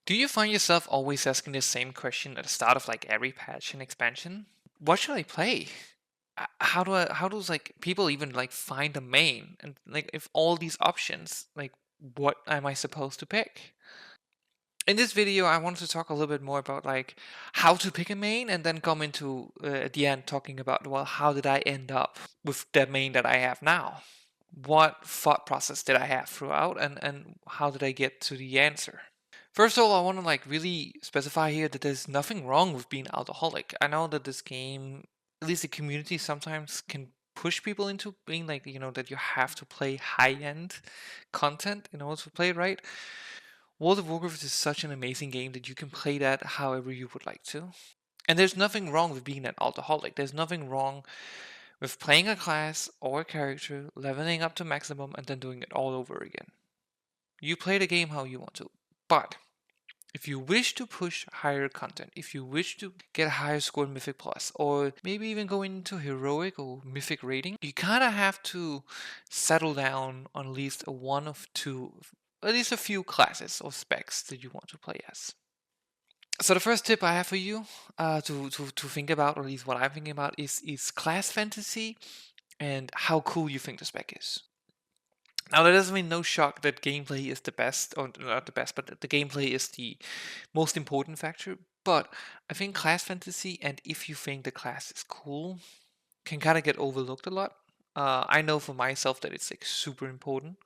Do you find yourself always asking the same question at the start of like every patch and expansion? What should I play? How does like people even like find a main? And like if all these options, like what am I supposed to pick? In this video, I wanted to talk a little bit more about like how to pick a main and then come into at the end talking about, well, how did I end up with the main that I have now? What thought process did I have throughout and how did I get to the answer? First of all, I want to like really specify here that there's nothing wrong with being alcoholic. I know that this game, at least the community, sometimes can push people into being like, that you have to play high-end content in order to play it right. World of Warcraft is such an amazing game that you can play that however you would like to. And there's nothing wrong with being an alcoholic. There's nothing wrong with playing a class or a character, leveling up to maximum, and then doing it all over again. You play the game how you want to. But if you wish to push higher content, if you wish to get a higher score in Mythic Plus, or maybe even go into heroic or mythic rating, you kind of have to settle down on at least a one of two, at least a few classes or specs that you want to play as. So the first tip I have for you to think about, or at least what I'm thinking about, is class fantasy and how cool you think the spec is. Now, that doesn't mean no shock that gameplay is the best, or not the best, but the gameplay is the most important factor. But I think class fantasy, and if you think the class is cool, can kind of get overlooked a lot. I know for myself that it's like super important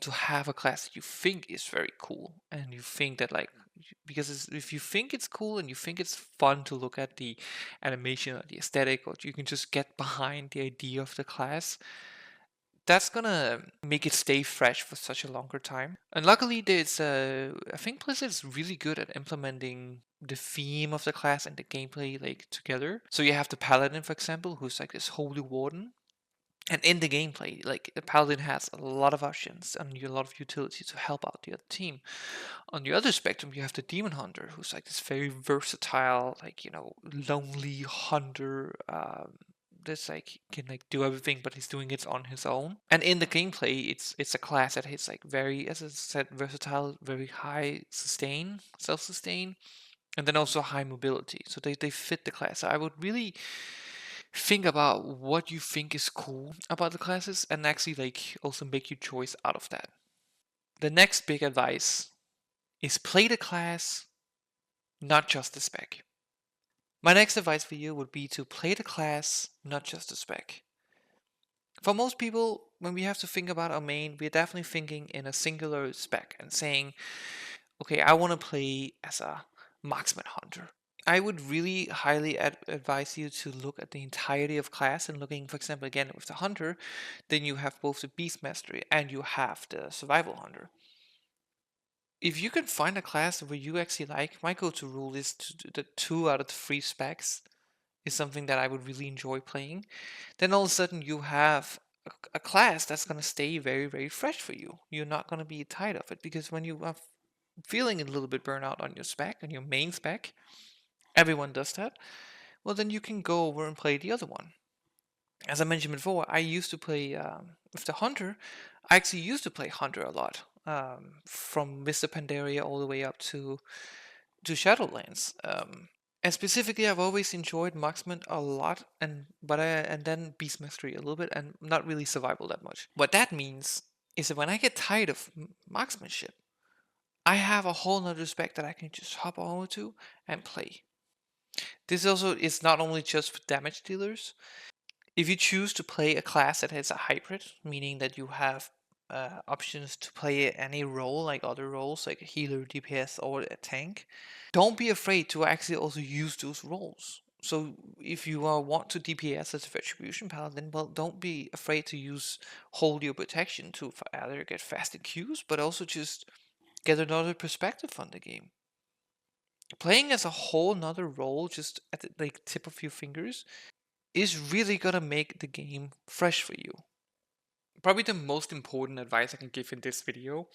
to have a class that you think is very cool, and you think that like because if you think it's cool and you think it's fun to look at the animation or the aesthetic, or you can just get behind the idea of the class, that's gonna make it stay fresh for such a longer time. And luckily, I think Blizzard's really good at implementing the theme of the class and the gameplay like together. So you have the Paladin, for example, who's like this holy warden. And in the gameplay, like the Paladin has a lot of options and a lot of utility to help out the other team. On the other spectrum, you have the Demon Hunter, who's like this very versatile, like lonely hunter. This like can like do everything, but he's doing it on his own. And in the gameplay, it's a class that is like very, as I said, versatile, very high sustain, self sustain, and then also high mobility. So they fit the class. So I would really think about what you think is cool about the classes and actually like also make your choice out of that. The next big advice is play the class, not just the spec. My next advice for you would be to play the class, not just the spec. For most people, when we have to think about our main, we're definitely thinking in a singular spec and saying, okay, I want to play as a marksman hunter. I would really highly advise you to look at the entirety of class and looking, for example, again with the hunter, then you have both the beast mastery and you have the survival hunter. If you can find a class where you actually like, my go-to rule is the 2 out of 3 specs is something that I would really enjoy playing. Then all of a sudden you have a class that's going to stay very, very fresh for you. You're not going to be tired of it because when you are feeling a little bit burnout on your spec, on your main spec, everyone does that, well, then you can go over and play the other one. As I mentioned before, I used to play with the Hunter. I actually used to play Hunter a lot, from Mr. Pandaria all the way up to Shadowlands. And specifically, I've always enjoyed marksman a lot, and then beast mastery a little bit, and not really survival that much. What that means is that when I get tired of marksmanship, I have a whole nother spec that I can just hop over to and play. This also is not only just for damage dealers. If you choose to play a class that has a hybrid, meaning that you have options to play any role, like other roles, like a healer, DPS, or a tank, don't be afraid to actually also use those roles. So if you want to DPS as a Retribution Paladin, well, don't be afraid to use Hold Your Protection to either get fast in queues, but also just get another perspective on the game. Playing as a whole nother role, just at the like tip of your fingers, is really gonna make the game fresh for you. Probably the most important advice I can give in this video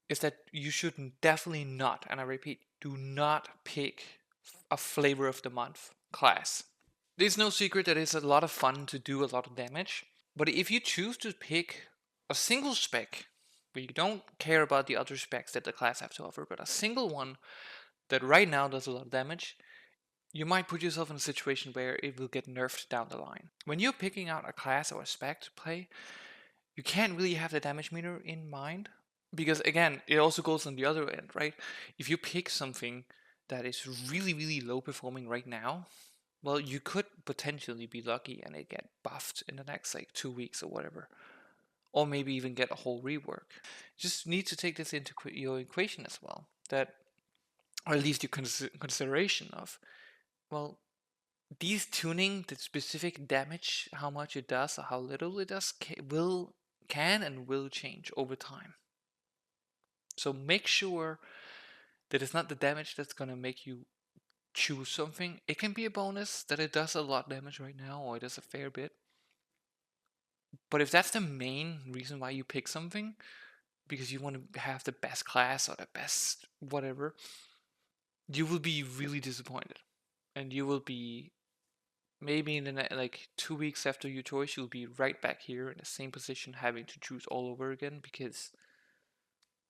is that you should definitely not, and I repeat, do not pick a flavor of the month class. There's no secret that it's a lot of fun to do a lot of damage, but if you choose to pick a single spec where you don't care about the other specs that the class have to offer, but a single one that right now does a lot of damage, you might put yourself in a situation where it will get nerfed down the line. When you're picking out a class or a spec to play, you can't really have the damage meter in mind, because again, it also goes on the other end, right? If you pick something that is really, really low performing right now, well, you could potentially be lucky and it get buffed in the next like 2 weeks or whatever, or maybe even get a whole rework. Just need to take this into your equation as well, that, or at least your consideration of, well, these tuning the specific damage, how much it does or how little it does, can and will change over time. So make sure that it's not the damage that's gonna make you choose something. It can be a bonus that it does a lot of damage right now, or it does a fair bit. But if that's the main reason why you pick something, because you want to have the best class or the best whatever, you will be really disappointed. And you will be, maybe in the like 2 weeks after your choice, you'll be right back here in the same position having to choose all over again because,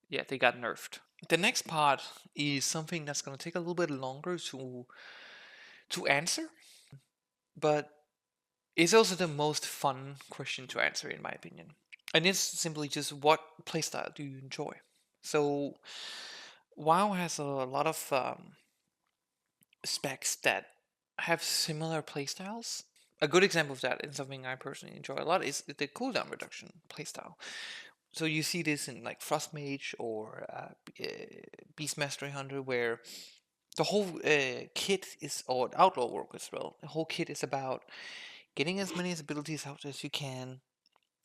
yeah, they got nerfed. The next part is something that's going to take a little bit longer to answer, but it's also the most fun question to answer in my opinion. And it's simply just, what playstyle do you enjoy? So WoW has a lot of specs that have similar playstyles. A good example of that, and something I personally enjoy a lot, is the cooldown reduction playstyle. So you see this in like Frost Mage or Beast Mastery Hunter, where the whole kit is, or Outlaw Work as well. The whole kit is about getting as many abilities out as you can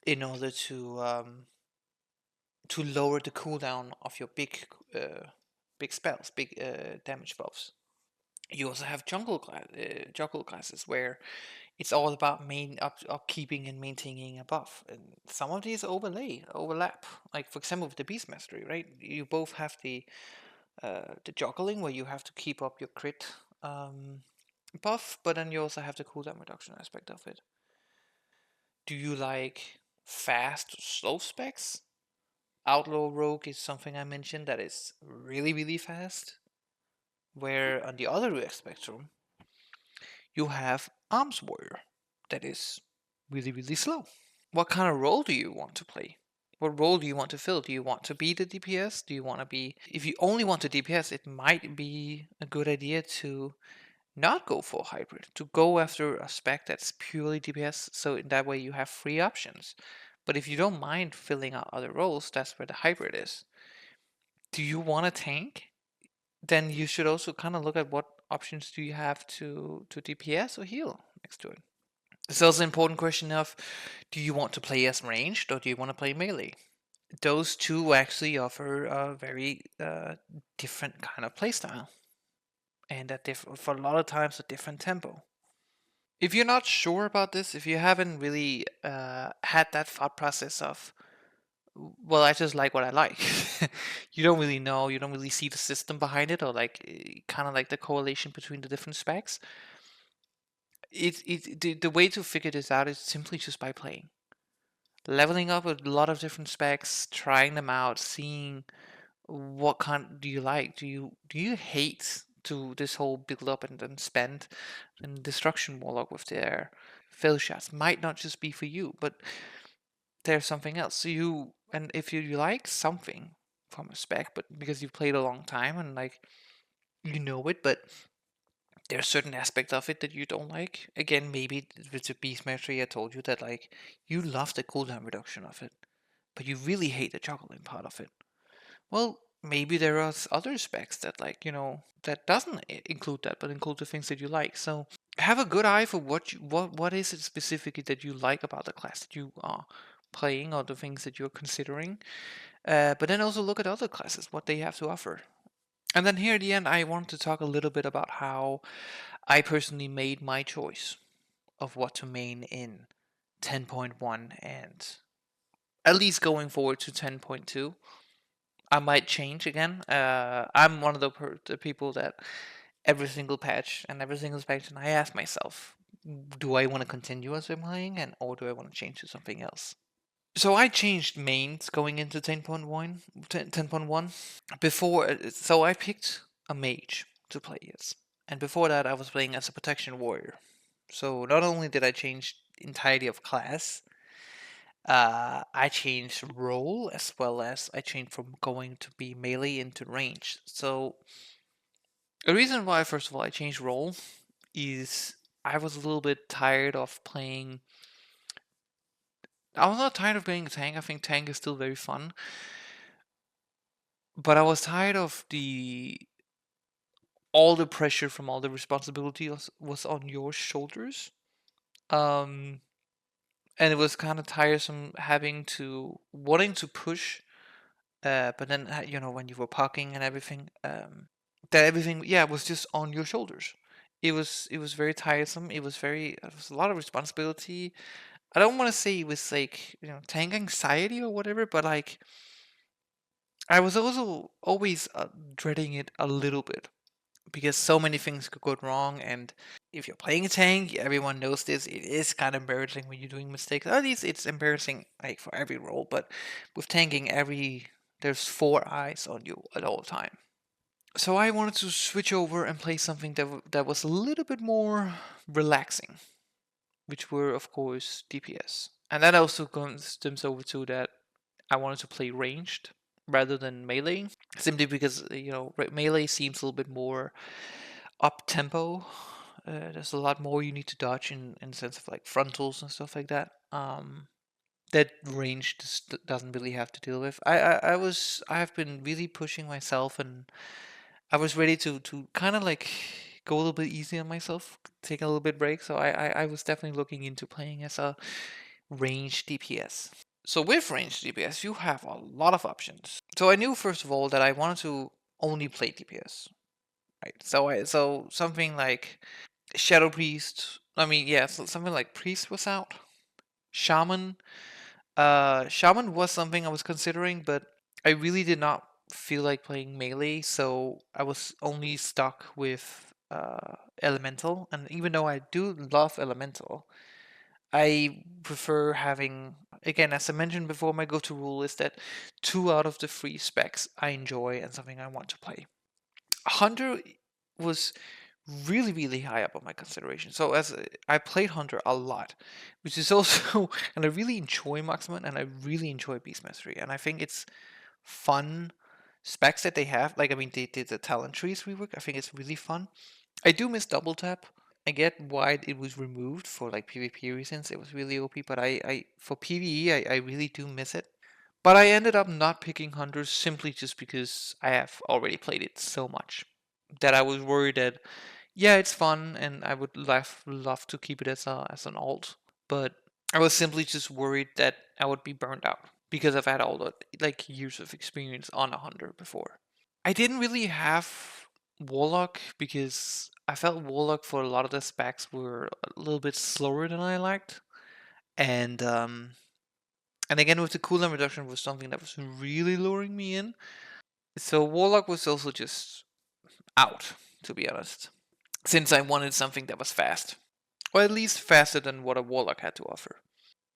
in order to lower the cooldown of your big spells, big damage buffs. You also have jungle classes where it's all about upkeeping and maintaining a buff. And some of these overlap. Like for example with the Beast Mastery, right? You both have the juggling where you have to keep up your crit buff, but then you also have the cooldown reduction aspect of it. Do you like fast or slow specs? Outlaw Rogue is something I mentioned that is really, really fast. Where on the other spectrum, you have Arms Warrior that is really, really slow. What kind of role do you want to play? What role do you want to fill? Do you want to be the DPS? Do you want to be. If you only want the DPS, it might be a good idea to not go for hybrid, to go after a spec that's purely DPS, so in that way you have free options. But if you don't mind filling out other roles, that's where the hybrid is. Do you want a tank? Then you should also kind of look at what options do you have to DPS or heal next to it. It's also an important question of, do you want to play as ranged or do you want to play melee? Those two actually offer a very different kind of playstyle, and for a lot of times a different tempo. If you're not sure about this, if you haven't really had that thought process of, well, I just like what I like. You don't really know, you don't really see the system behind it, or like kind of like the correlation between the different specs. The way to figure this out is simply just by playing, leveling up a lot of different specs, trying them out, seeing what kind do you like. Do you hate to this whole build up and then spend, and Destruction Warlock with their fail shots might not just be for you, but there's something else. And if you like something from a spec, but because you've played a long time and like you know it, but there's certain aspect of it that you don't like. Again, maybe with the Beast Mastery, I told you that like you love the cooldown reduction of it, but you really hate the juggling part of it. Well, maybe there are other specs that like that doesn't include that, but include the things that you like. So have a good eye for what is it specifically that you like about the class that you are playing, or the things that you're considering. But then also look at other classes, what they have to offer. And then here at the end, I want to talk a little bit about how I personally made my choice of what to main in 10.1, and at least going forward to 10.2. I might change again. I'm one of the people that every single patch and every single expansion, I ask myself, do I want to continue as I'm playing, or do I want to change to something else? So I changed mains going into 10.1, 10.1. Before, so I picked a mage to play as, and before that I was playing as a protection warrior. So not only did I change entirety of class, I changed role as well as I changed from going to be melee into range. So the reason why, first of all, I changed role is I was a little bit tired of playing. I was not tired of playing tank. I think tank is still very fun, but I was tired of the all the pressure from all the responsibility was on your shoulders. Um, and it was kind of tiresome having to wanting to push, but then when you were parking and everything, that everything was just on your shoulders. It was very tiresome. It was a lot of responsibility. I don't want to say it was like tank anxiety or whatever, but like I was also always dreading it a little bit because so many things could go wrong. And if you're playing a tank, everyone knows this. It is kind of embarrassing when you're doing mistakes. At least it's embarrassing like for every role, but with tanking, there's four eyes on you at all time. So I wanted to switch over and play something that was a little bit more relaxing, which were of course DPS, and that also stems over to that I wanted to play ranged rather than melee, simply because melee seems a little bit more up tempo. There's a lot more you need to dodge in the sense of like frontals and stuff like that. That range just doesn't really have to deal with. I have been really pushing myself, and I was ready to kind of like go a little bit easy on myself, take a little bit break. So I was definitely looking into playing as a range DPS. So with range DPS, you have a lot of options. So I knew first of all that I wanted to only play DPS, right? So something like Shadow Priest. I mean, yeah, so something like Priest was out. Shaman. Shaman was something I was considering, but I really did not feel like playing melee, so I was only stuck with Elemental. And even though I do love Elemental, I prefer having, again, as I mentioned before, my go-to rule is that 2 out of the 3 specs I enjoy and something I want to play. Hunter was really, really high up on my consideration. So I played Hunter a lot, which is also, and I really enjoy Marksman and I really enjoy Beast Mastery, and I think it's fun specs that they have. Like, I mean, they did the talent trees rework. I think it's really fun. I do miss double tap. I get why it was removed for like PvP reasons. It was really OP, but I for PvE I really do miss it. But I ended up not picking Hunters simply just because I have already played it so much that I was worried that yeah, it's fun and I would love to keep it as an alt, but I was simply just worried that I would be burned out because I've had all the like years of experience on a hunter before. I didn't really have Warlock because I felt Warlock for a lot of the specs were a little bit slower than I liked, and again with the cooldown reduction was something that was really luring me in. So Warlock was also just out, to be honest, since I wanted something that was fast, or at least faster than what a Warlock had to offer.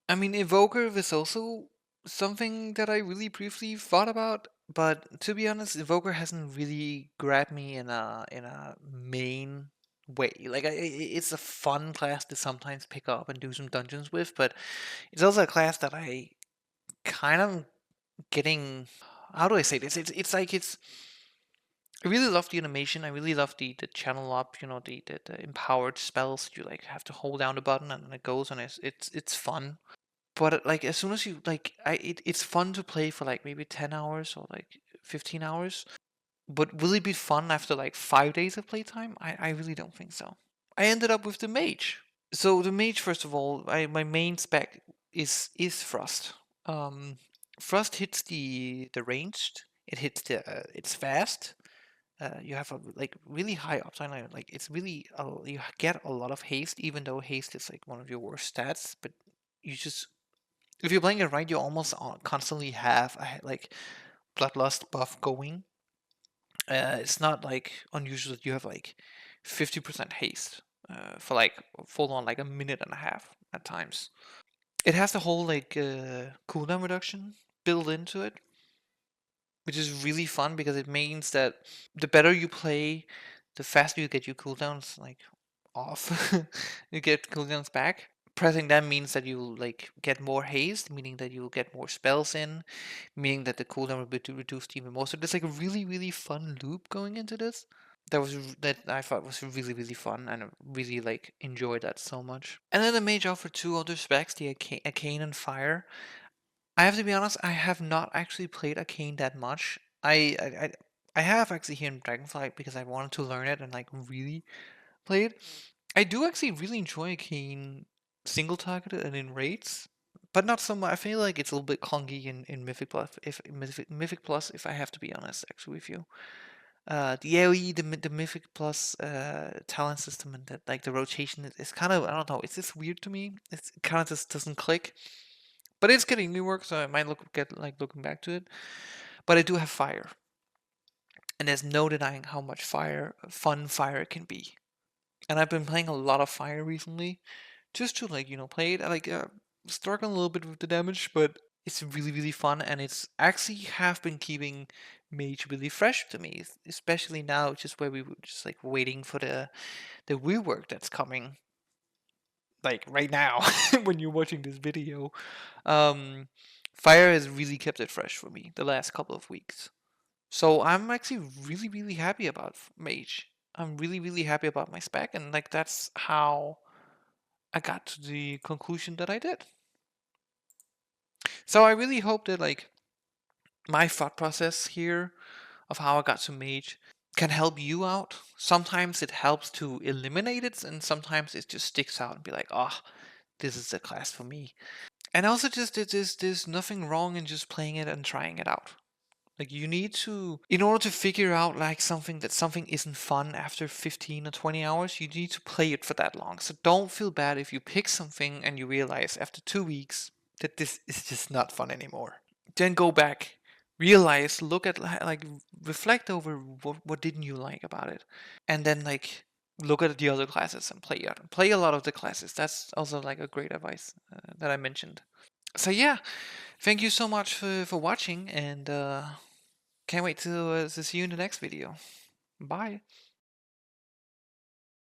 I mean, Evoker was also something that I really briefly thought about, but to be honest, Evoker hasn't really grabbed me in a main way. Like, it's a fun class to sometimes pick up and do some dungeons with, but it's also a class that I kind of getting. How do I say this? It's like it's. I really love the animation. I really love the channel up. The empowered spells. You like have to hold down the button and then it goes, and it's fun. But like as soon as you like, it's fun to play for like maybe 10 hours or like 15 hours. But will it be fun after like 5 days of playtime? I really don't think so. I ended up with the mage. So the mage, first of all, my main spec is Frost. Um, Frost hits the ranged. It hits it's fast. You have a like really high uptime. Like it's really you get a lot of haste, even though haste is like one of your worst stats. But you just if you're playing it right, you almost constantly have like bloodlust buff going. It's not like unusual that you have like 50% haste for like full on like a minute and a half at times. It has the whole like cooldown reduction built into it, which is really fun because it means that the better you play, the faster you get your cooldowns like off. You get cooldowns back. Pressing them means that you like get more haste, meaning that you will get more spells in, meaning that the cooldown will be reduced even more. So there's like a really fun loop going into this. That I thought was really fun, and I really like enjoyed that so much. And then the mage offered two other specs, the Arcane and Fire. I have to be honest, I have not actually played Arcane that much. I have actually here in Dragonflight because I wanted to learn it and like really play it. I do actually really enjoy Arcane single targeted and in raids, but not so much. I feel like it's a little bit clunky in Mythic Plus. If Mythic Plus, if I have to be honest, actually with you, the AOE, the Mythic Plus talent system and that like the rotation is kind of, I don't know. It's just weird to me. It kind of just doesn't click. But it's getting new work, so I might get like looking back to it. But I do have fire, and there's no denying how much fun fire can be. And I've been playing a lot of fire recently, just to like play it. I like struggling a little bit with the damage, but it's really fun, and it's actually have been keeping mage really fresh to me, especially now, just where we were just like waiting for the rework that's coming, like right now when you're watching this video. Um, Fire has really kept it fresh for me the last couple of weeks. So I'm actually really happy about Mage. I'm really happy about my spec, and like that's how I got to the conclusion that I did. So I really hope that like my thought process here of how I got to Mage can help you out. Sometimes it helps to eliminate it, and sometimes it just sticks out and be like, oh, this is the class for me. And also just there's nothing wrong in just playing it and trying it out. Like you need to, in order to figure out like something isn't fun after 15 or 20 hours, you need to play it for that long. So don't feel bad if you pick something and you realize after 2 weeks that this is just not fun anymore. Then go back, realize, look at like reflect over what didn't you like about it, and then like look at the other classes and play a lot of the classes. That's also like a great advice that I mentioned. So yeah, thank you so much for watching, and can't wait to see you in the next video. Bye.